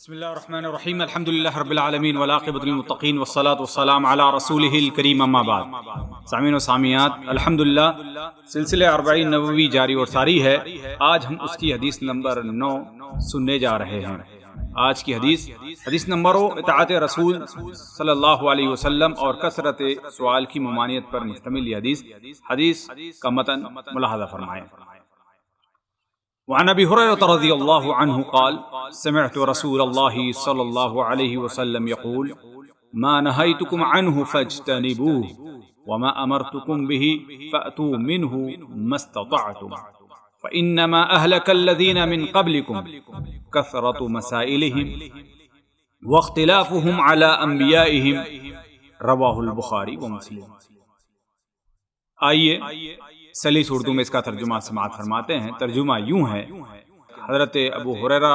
بسم اللہ الرحمن الرحیم الحمد للہ رب العالمین والعاقبۃ للمتقین والصلاۃ والسلام علی رسولہ الکریم اما بعد۔ سامعین و سامعات، الحمدللہ سلسلہ 40 نبوی جاری اور ساری ہے۔ آج ہم اس کی حدیث نمبر 9 سننے جا رہے ہیں۔ آج کی حدیث نمبر اطاعت رسول صلی اللہ علیہ وسلم اور کثرت سوال کی ممانعت پر مشتمل یہ حدیث کا متن ملاحظہ فرمائیں۔ وعن ابي هريره رضي الله عنه قال سمعت رسول الله صلى الله عليه وسلم يقول ما نهيتكم عنه فاجتنبوه وما امرتكم به فاتوا منه ما استطعتم فانما اهلك الذين من قبلكم كثرة مسائلهم واختلافهم على انبيائهم رواه البخاری ومسلم۔ آئیے سلیس اردو میں اس کا ترجمہ سماعت فرماتے ہیں۔ ترجمہ یوں ہے، حضرت ابو ہریرہ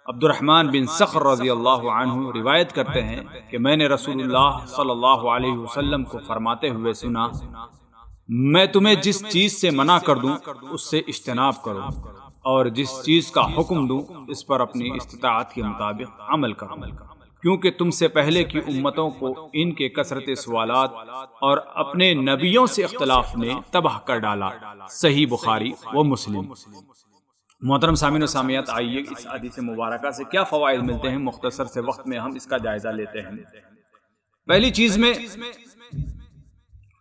عبد الرحمن بن صخر رضی اللہ عنہ روایت کرتے ہیں کہ میں نے رسول اللہ صلی اللہ علیہ وسلم کو فرماتے ہوئے سنا، میں تمہیں جس چیز سے منع کر دوں اس سے اجتناب کرو، اور جس چیز کا حکم دوں اس پر اپنی استطاعت کے مطابق عمل کرو، کیونکہ تم سے پہلے کی امتوں کو ان کے کثرت سوالات اور اپنے نبیوں سے اختلاف نے تباہ کر ڈالا۔ صحیح بخاری و مسلم۔ محترم سامعین و سامعات، آئیے اس حدیث مبارکہ سے کیا فوائد ملتے ہیں، مختصر سے وقت میں ہم اس کا جائزہ لیتے ہیں۔ پہلی چیز میں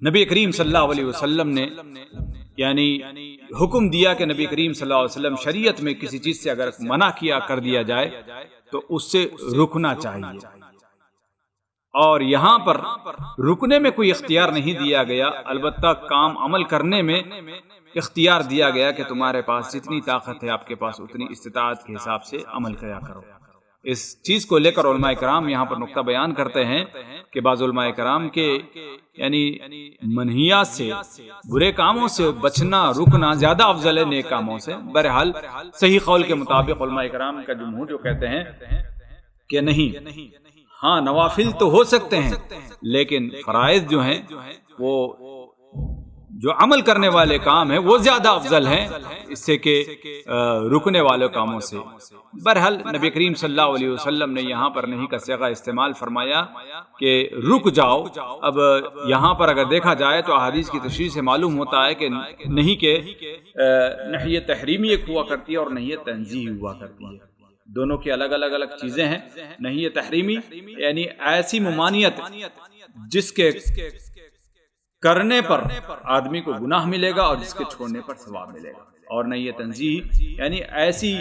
نبی کریم صلی اللہ علیہ وسلم نے یعنی حکم دیا کہ نبی کریم صلی اللہ علیہ وسلم شریعت میں کسی چیز سے اگر منع کیا کر دیا جائے تو اس سے رکنا چاہیے، اور یہاں پر رکنے میں کوئی اختیار نہیں دیا گیا، البتہ کام عمل کرنے میں اختیار دیا گیا کہ تمہارے پاس جتنی طاقت ہے آپ کے پاس اتنی استطاعت کے حساب سے عمل کیا کرو۔ اس چیز کو لے کر علماء کرام یہاں پر نقطہ بیان کرتے ہیں کہ بعض علماء کرام کے یعنی منہیات سے، برے کاموں سے بچنا، رکنا زیادہ افضل ہے نیک کاموں سے۔ بہرحال صحیح قول کے مطابق علماء کرام کا جمہور جو کہتے ہیں کہ نہیں، ہاں نوافل تو ہو سکتے ہیں لیکن فرائض جو ہیں وہ جو عمل کرنے والے کام ہیں وہ زیادہ افضل ہیں اس سے کہ رکنے والے کاموں سے۔ بہرحال نبی کریم صلی اللہ علیہ وسلم نے یہاں پر نہیں کا صیغہ استعمال فرمایا کہ رک جاؤ۔ اب یہاں پر اگر دیکھا جائے تو احادیث کی تشریح سے معلوم ہوتا ہے کہ نہیں کہ نہی تحریمی ایک ہوا کرتی ہے اور نہی تنزیہی ہوا کرتی ہے، دونوں کی الگ الگ چیزیں ہیں۔ نہی تحریمی یعنی ایسی ممانعت جس کے کرنے پر آدمی کو گناہ ملے گا اور جس کے چھوڑنے پر ثواب ملے گا، اور نہ یہ تنزیہ یعنی ایسی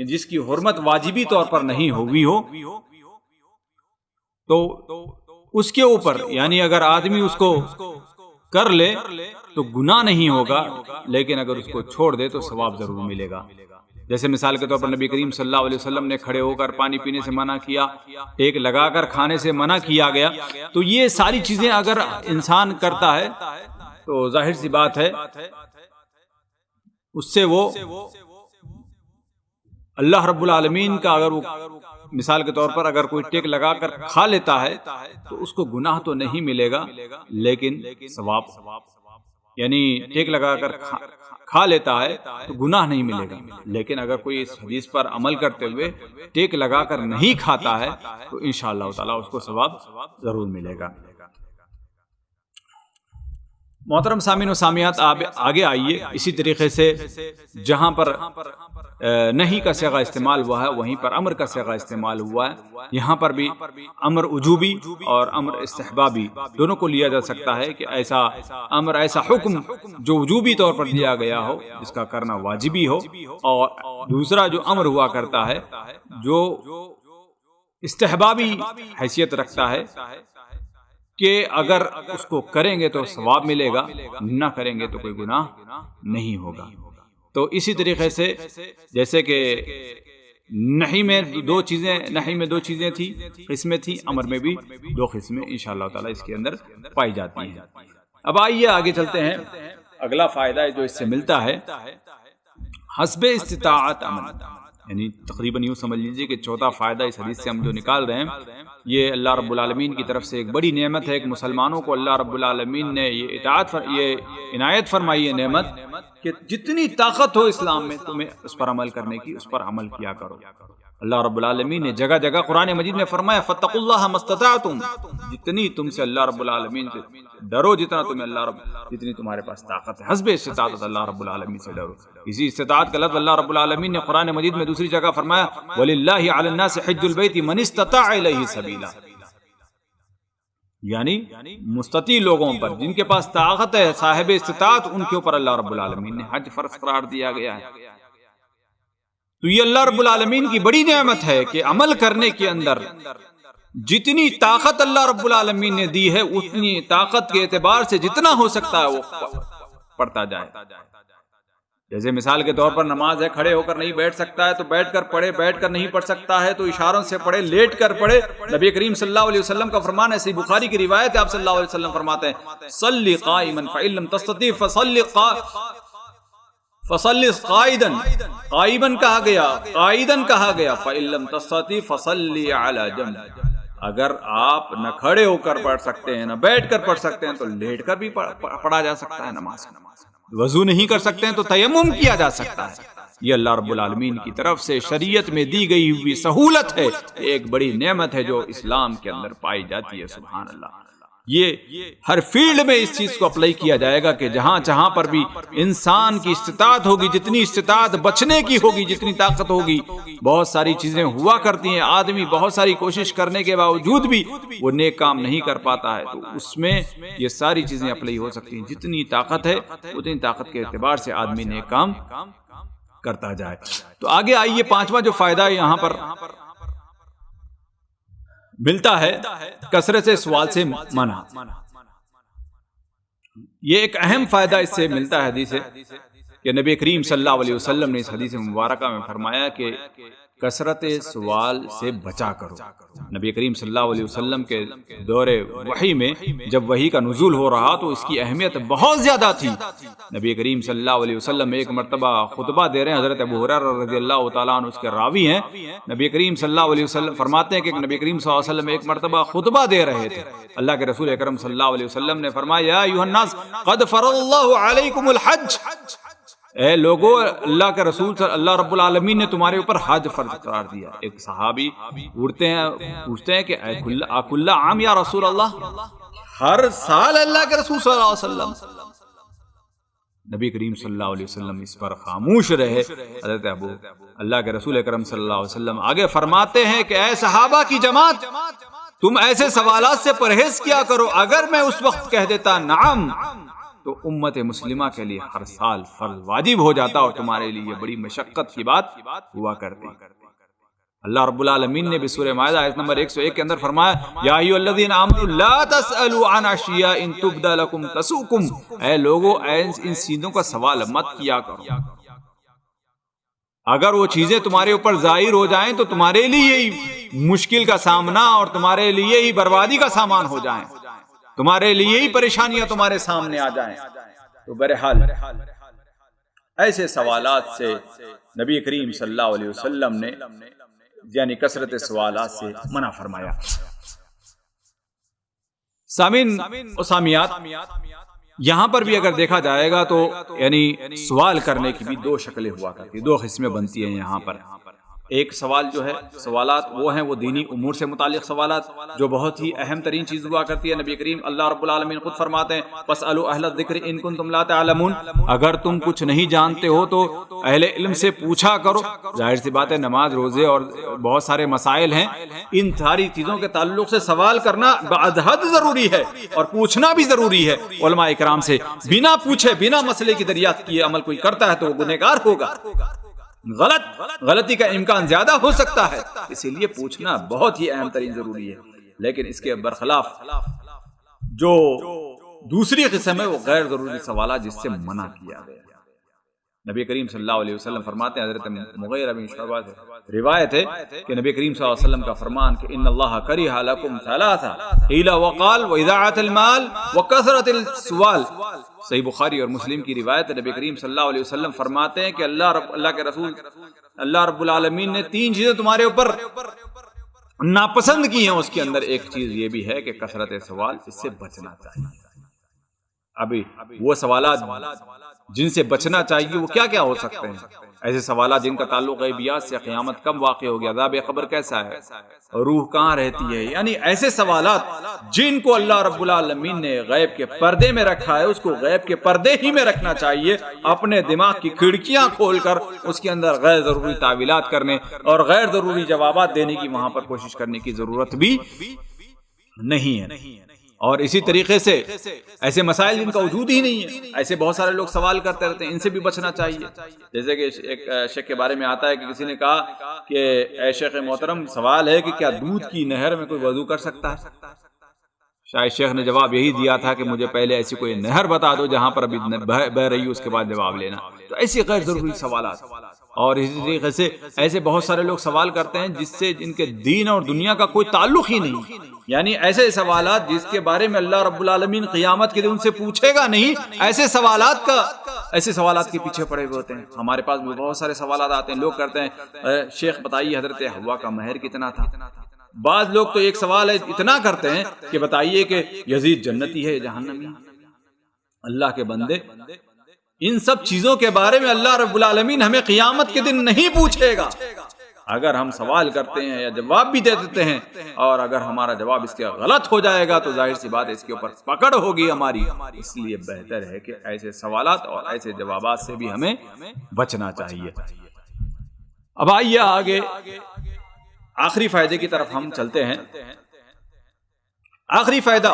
جس کی حرمت واجبی طور پر نہیں ہوئی ہو تو اس کے اوپر یعنی اگر آدمی اس کو کر لے تو گناہ نہیں ہوگا، لیکن اگر اس کو چھوڑ دے تو ثواب ضرور ملے گا۔ جیسے مثال کے طور پر نبی کریم صلی اللہ علیہ وسلم نے کھڑے ہو کر پانی پینے سے منع کیا، ٹیک لگا کر کھانے سے منع کیا گیا، تو یہ ساری چیزیں اگر انسان کرتا ہے تو ظاہر سی بات ہے اس سے وہ اللہ رب العالمین کا، اگر وہ مثال کے طور پر اگر کوئی ٹیک لگا کر کھا لیتا ہے تو اس کو گناہ تو نہیں ملے گا لیکن ثواب، یعنی ٹیک لگا کر کھا لیتا ہے تو گناہ نہیں ملے گا، لیکن اگر کوئی اس حدیث پر عمل کرتے ہوئے ٹیک لگا کر نہیں کھاتا ہے تو انشاءاللہ تعالی اس کو ثواب ضرور ملے گا۔ محترم سامعین و سامعات، آگے آئیے اسی طریقے سے جہاں پر نہیں کا صیغہ استعمال ہوا ہے وہیں پر امر کا صیغہ استعمال ہوا ہے۔ یہاں پر بھی امر وجوبی اور امر استحبابی دونوں کو لیا جا سکتا ہے کہ ایسا امر، ایسا حکم جو وجوبی طور پر دیا گیا ہو جس کا کرنا واجبی ہو، اور دوسرا جو امر ہوا کرتا ہے جو استحبابی حیثیت رکھتا ہے کہ اگر اس کو کریں گے تو ثواب ملے گا، نہ کریں گے تو کوئی گناہ نہیں ہوگا۔ تو اسی طریقے سے جیسے کہ نہی میں دو چیزیں تھی، قسمیں تھی، امر میں بھی دو قسمیں انشاءاللہ تعالی اس کے اندر پائی جاتی ہیں۔ اب آئیے آگے چلتے ہیں، اگلا فائدہ جو اس سے ملتا ہے حسب استطاعت عمل، یعنی تقریباً یوں سمجھ لیجیے کہ چوتھا فائدہ اس حدیث سے ہم جو نکال رہے ہیں یہ اللہ رب العالمین کی طرف سے ایک بڑی نعمت ہے۔ ایک مسلمانوں کو اللہ رب العالمین نے یہ عنایت فرمائی ہے نعمت کہ جتنی طاقت ہو اسلام میں تمہیں اس پر عمل کرنے کی، اس پر عمل کیا کرو۔ اللہ رب العالمین نے جگہ جگہ قرآن مجید میں فرمایا فاتقوا اللہ ما استطعتم، جتنی تم سے اللہ رب العالمین سے ڈرو، جتنا تمہیں جتنی تمہارے پاس طاقت ہے، حسب استطاعت اللہ رب العالمین سے ڈرو۔ اسی استطاعت کا لفظ اللہ رب العالمین نے قرآن مجید میں دوسری جگہ فرمایا وَلِلَّهِ عَلَى النَّاسِ حِجُّ الْبَيْتِ مَنِ اسْتَطَاعَ إِلَيْهِ سَبِيلًا، یعنی مستطیع لوگوں پر، جن کے پاس طاقت ہے، صاحب استطاعت، ان کے اوپر اللہ رب العالمین نے حج فرض قرار دیا گیا ہے۔ تو یہ اللہ رب العالمین کی بڑی نعمت ہے کہ عمل کرنے کے اندر جتنی طاقت اللہ رب العالمین نے دی ہے، اتنی طاقت کے اعتبار سے جتنا ہو سکتا ہے وہ پڑھتا جائے۔ جیسے مثال کے طور پر نماز ہے، کھڑے ہو کر نہیں بیٹھ سکتا ہے تو بیٹھ کر پڑھے، بیٹھ کر نہیں پڑھ سکتا ہے تو اشاروں سے پڑھے، لیٹ کر پڑھے۔ نبی کریم صلی اللہ علیہ وسلم کا فرمان ہے، صحیح بخاری کی روایت ہے، آپ صلی اللہ علیہ وسلم فرماتے ہیں صلی قائما فإن لم تستطع فصلی قائدن، قائما کہا گیا، قائدن کہا گیا، فإن لم تستطع فصلی علی جنب، اگر آپ نہ کھڑے ہو کر پڑھ سکتے ہیں نہ بیٹھ کر پڑھ سکتے ہیں تو لیٹ کر بھی پڑھا جا سکتا ہے نماز۔ وضو نہیں کر سکتے ہیں تو تیمم کیا جا سکتا ہے۔ یہ اللہ رب العالمین کی طرف سے شریعت میں دی گئی ہوئی سہولت ہے، ایک بڑی نعمت ہے جو اسلام کے اندر پائی جاتی ہے۔ سبحان اللہ، یہ ہر فیلڈ میں اس چیز کو اپلائی کیا جائے گا کہ جہاں جہاں پر بھی انسان کی استطاعت ہوگی، جتنی استطاعت بچنے کی ہوگی، جتنی طاقت ہوگی، بہت ساری چیزیں ہوا کرتی ہیں، آدمی بہت ساری کوشش کرنے کے باوجود بھی وہ نیک کام نہیں کر پاتا ہے، تو اس میں یہ ساری چیزیں اپلائی ہو سکتی ہیں۔ جتنی طاقت ہے اتنی طاقت کے اعتبار سے آدمی نیک کام کرتا جائے۔ تو آگے آئیے، پانچواں جو فائدہ یہاں پر ملتا ہے، کثرت سے سوال سے منع۔ یہ ایک اہم فائدہ اس سے ملتا ہے حدیث ہے کہ نبی کریم صلی اللہ علیہ وسلم نے اس حدیث مبارکہ میں فرمایا کہ کثرت سوال سے بچا کرو۔ نبی کریم صلی اللہ علیہ وسلم کے دور وحی میں جب وحی کا نزول ہو رہا تو اس کی اہمیت بہت زیادہ تھی۔ نبی کریم صلی اللہ علیہ وسلم ایک مرتبہ خطبہ دے رہے ہیں، حضرت ابو ہریرہ رضی اللہ تعالیٰ عنہ اس کے راوی ہیں، نبی کریم صلی اللہ علیہ وسلم فرماتے ہیں کہ نبی کریم صلی اللہ علیہ وسلم ایک مرتبہ خطبہ دے رہے تھے، اللہ کے رسول اکرم صلی اللہ علیہ وسلم نے فرمایا یا ایھا الناس قد فرض اللہ علیکم الحج، اے لوگو، اللہ کے رسول صلی اللہ رب العالمین نے تمہارے اوپر حج فرض قرار دیا۔ ایک صحابی پوچھتے ہیں کہ کل عام یا رسول اللہ، ہر سال اللہ کے رسول صلی اللہ علیہ وسلم؟ نبی کریم صلی اللہ علیہ وسلم اس پر خاموش رہے۔ حضرت ابو اللہ کے رسول اکرم صلی اللہ علیہ وسلم آگے فرماتے ہیں کہ اے صحابہ کی جماعت، تم ایسے سوالات سے پرہیز کیا کرو، اگر میں اس وقت کہہ دیتا نعم تو امت مسلمہ کے لیے ہر سال فرض واجب ہو جاتا اور تمہارے لیے یہ بڑی مشقت کی بات ہوا کرتی۔ اللہ رب العالمین نے بھی سورہ مائدہ آیت نمبر 101 کے اندر فرمایا یا ایھا الذین آمنوا لا تسألوا عن اشیاء ان تبد لکم تسؤکم، اے لوگو ان چیزوں کا سوال مت کیا کرو، اگر وہ چیزیں تمہارے اوپر ظاہر ہو جائیں تو تمہارے لیے ہی مشکل کا سامنا اور تمہارے لیے ہی بربادی کا سامان ہو جائیں، تمہارے لیے ہی پریشانیاں تمہارے سامنے آ جائیں۔ تو بہرحال ایسے سوالات سے نبی کریم صلی اللہ علیہ وسلم نے یعنی کثرت سوالات سے منع فرمایا۔ سامعین و سامعات، یہاں پر بھی اگر دیکھا جائے گا تو یعنی سوال کرنے کی بھی دو شکلیں ہوا کرتی، دو قسمیں بنتی ہیں یہاں پر۔ ایک سوال جو ہے، سوالات وہ ہیں وہ دینی امور سے متعلق سوالات جو بہت ہی اہم ترین چیز ہوا کرتی ہے۔ نبی کریم اللہ رب العالمین خود فرماتے ہیں فاسألوا اہل الذکر ان کنتم لا تعلمون، اگر تم کچھ نہیں جانتے ہو تو اہل علم سے پوچھا کرو۔ ظاہر سی بات ہے نماز، روزے اور بہت سارے مسائل ہیں، ان ساری چیزوں کے تعلق سے سوال کرنا بعد حد ضروری ہے اور پوچھنا بھی ضروری ہے علماء اکرام سے۔ بنا پوچھے بنا مسئلے کی دریافت کیے عمل کوئی کرتا ہے تو وہ گنہگار ہوگا، غلطی کا امکان زیادہ ہو سکتا ہے، اسی لیے پوچھنا بہت ہی اہم ترین ضروری ہے۔ لیکن اس کے برخلاف جو دوسری قسم ہے وہ غیر ضروری سوالات جس سے منع کیا گیا۔ نبی کریم صلی اللہ علیہ وسلم فرماتے ہیں، حضرت مغیرہ بن شعبہ سے روایت ہے کہ نبی کریم صلی اللہ علیہ وسلم کا فرمان کہ ان اللہ کرہ لکم ثلاثہ قیل وقال واذاعۃ المال وکثرۃ السؤال، صحیح بخاری اور مسلم کی روایت ہے۔ نبی کریم صلی اللہ علیہ وسلم فرماتے ہیں کہ اللہ کے رسول اللہ رب العالمین نے تین چیزیں تمہارے اوپر ناپسند کی ہیں، اس کے اندر ایک چیز یہ بھی ہے کہ کثرت سوال، اس سے بچنا چاہیے۔ ابھی وہ سوالات جن سے بچنا چاہیے وہ کیا کیا ہو سکتے ہیں؟ ایسے سوالات جن کا تعلق غیبیات سے، قیامت کب واقع ہوگی، عذاب قبر کیسا ہے، روح کہاں رہتی ہے، یعنی ایسے سوالات جن کو اللہ رب العالمین نے غیب کے پردے میں رکھا ہے، اس کو غیب کے پردے ہی میں رکھنا چاہیے، اپنے دماغ کی کھڑکیاں کھول کر اس کے اندر غیر ضروری تعویلات کرنے اور غیر ضروری جوابات دینے کی وہاں پر کوشش کرنے کی ضرورت بھی نہیں ہے۔ اور اسی طریقے سے ایسے مسائل جن کا وجود ہی نہیں ہے، ایسے بہت سارے لوگ سوال کرتے رہتے ہیں، ان سے بھی بچنا چاہیے۔ جیسے کہ ایک شیخ کے بارے میں آتا ہے کہ کسی نے کہا کہ اے شیخ محترم، سوال ہے کہ کیا دودھ کی نہر میں کوئی وضو کر سکتا ہے؟ شاید شیخ نے جواب یہی دیا تھا کہ مجھے پہلے ایسی کوئی نہر بتا دو جہاں پر ابھی بہ رہی ہو، اس کے بعد جواب لینا۔ تو ایسی غیر ضروری سوالات، اور اسی طریقے سے ایسے بہت سارے لوگ سوال کرتے ہیں جس سے جن کے دین اور دنیا کا کوئی تعلق ہی نہیں، یعنی ایسے سوالات جس کے بارے میں اللہ رب العالمین قیامت کے دن ان سے پوچھے گا نہیں، ایسے سوالات کے پیچھے پڑے ہوئے ہوتے ہیں۔ ہمارے پاس بہت سارے سوالات آتے ہیں، لوگ کرتے ہیں شیخ بتائیے حضرت حوا کا مہر کتنا تھا۔ بعض لوگ تو ایک سوال ہے اتنا کرتے ہیں کہ بتائیے کہ یزید جنتی ہے یا جہنمی ہے۔ اللہ کے بندے، ان سب چیزوں کے بارے میں اللہ رب العالمین ہمیں قیامت کے دن نہیں پوچھے گا۔ اگر ہم سوال کرتے ہیں یا جواب بھی دے دیتے ہیں، اور اگر ہمارا جواب اس کے غلط ہو جائے گا تو ظاہر سی بات ہے اس کے اوپر پکڑ ہوگی ہماری۔ اس لیے بہتر ہے کہ ایسے سوالات اور ایسے جوابات سے بھی ہمیں بچنا چاہیے۔ اب آئیے آگے آخری فائدے کی طرف ہم چلتے ہیں۔ آخری فائدہ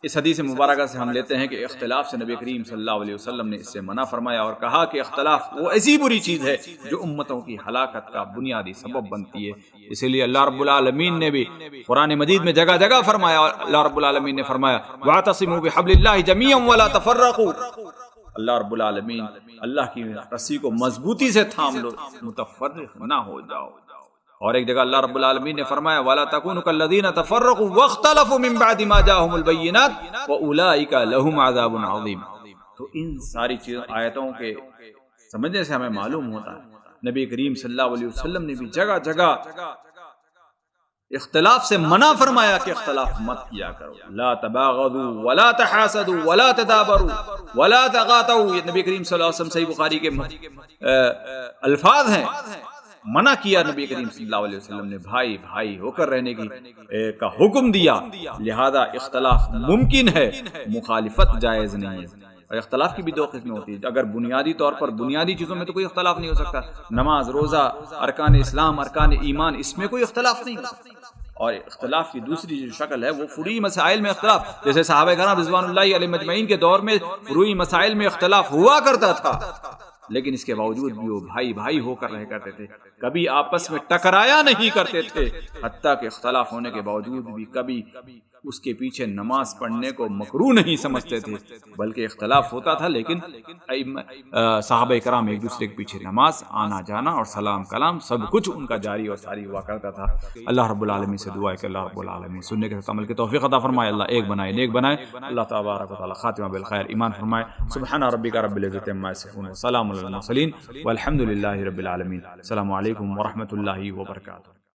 اس حدیث مبارکہ سے ہم لیتے ہیں کہ اختلاف سے نبی کریم صلی اللہ علیہ وسلم نے اس سے منع فرمایا اور کہا کہ اختلاف وہ ایسی بری چیز ہے جو امتوں کی ہلاکت کا بنیادی سبب بنتی ہے۔ اسی لیے اللہ رب العالمین نے بھی قرآن مجید میں جگہ جگہ فرمایا، اور اللہ رب العالمین نے فرمایا وَاعْتَصِمُوا بِحَبْلِ اللَّهِ جَمِيعًا وَلَا تَفَرَّقُوا۔ اللہ رب العالمین اللہ کی رسی کو مضبوطی سے تھام لو، متفرق نہ ہو جاؤ۔ اور ایک جگہ اللہ رب العالمین نے فرمایا وَلَا تَكُونُوا كَالَّذِينَ تَفَرَّقُوا وَاخْتَلَفُوا مِن بَعْدِ مَا جَاءَهُمُ الْبَيِّنَاتُ وَأُولَٰئِكَ لَهُمْ عَذَابٌ عَظِيمٌ۔ تو ان ساری چیزوں آیتوں کے سمجھنے سے ہمیں معلوم ہوتا ہے نبی کریم صلی اللہ علیہ وسلم نے بھی جگہ جگہ اختلاف سے منع فرمایا کہ اختلاف مت کیا کرو، لا تباغضوا ولا تحاسدوا ولا تدابروا ولا تغاتوا۔ یہ نبی کریم صلی اللہ علیہ وسلم صحیح بخاری کے الفاظ ہیں۔ منع کیا نبی کریم صلی اللہ علیہ وسلم نے بھائی بھائی ہو کر رہنے کا حکم دیا، لہذا اختلاف ممکن ہے، مخالفت جائز نہیں ہے۔ اور اختلاف کی بھی دو قسمیں ہوتی ہیں، اگر بنیادی طور پر بنیادی چیزوں میں تو کوئی اختلاف نہیں ہو سکتا، نماز، روزہ، ارکان اسلام، ارکان ایمان، اس میں کوئی اختلاف نہیں ہو سکتا۔ اور اختلاف کی دوسری جو شکل ہے وہ فروعی مسائل میں اختلاف، جیسے صحابہ کرام رضوان اللہ علیہم اجمعین کے دور میں فروعی مسائل میں اختلاف ہوا کرتا تھا، لیکن اس کے باوجود بھی وہ بھائی بھائی ہو کر رہ کرتے تھے، کبھی آپس میں ٹکرایا نہیں کرتے تھے، حتیٰ کہ اختلاف ہونے کے باوجود بھی کبھی اس کے پیچھے نماز پڑھنے کو مکروہ نہیں سمجھتے تھے، بلکہ اختلاف ہوتا تھا لیکن صحابہ کرام ایک دوسرے کے پیچھے نماز، آنا جانا اور سلام کلام سب کچھ ان کا جاری اور ساری ہوا کرتا تھا۔ اللہ رب العالمین سے دعا ہے کہ اللہ رب العالمین سننے کے عمل کی توفیق عطا فرمائے، اللہ ایک بنائے نیک بنائے، اللہ تبارک و تعالی خاتمہ بالخیر ایمان فرمائے۔ سبحان ربک رب العزۃ عما یصفون وسلام علی المرسلین والحمد للہ رب العالمین۔ السلام علیکم ورحمۃ اللہ وبرکاتہ۔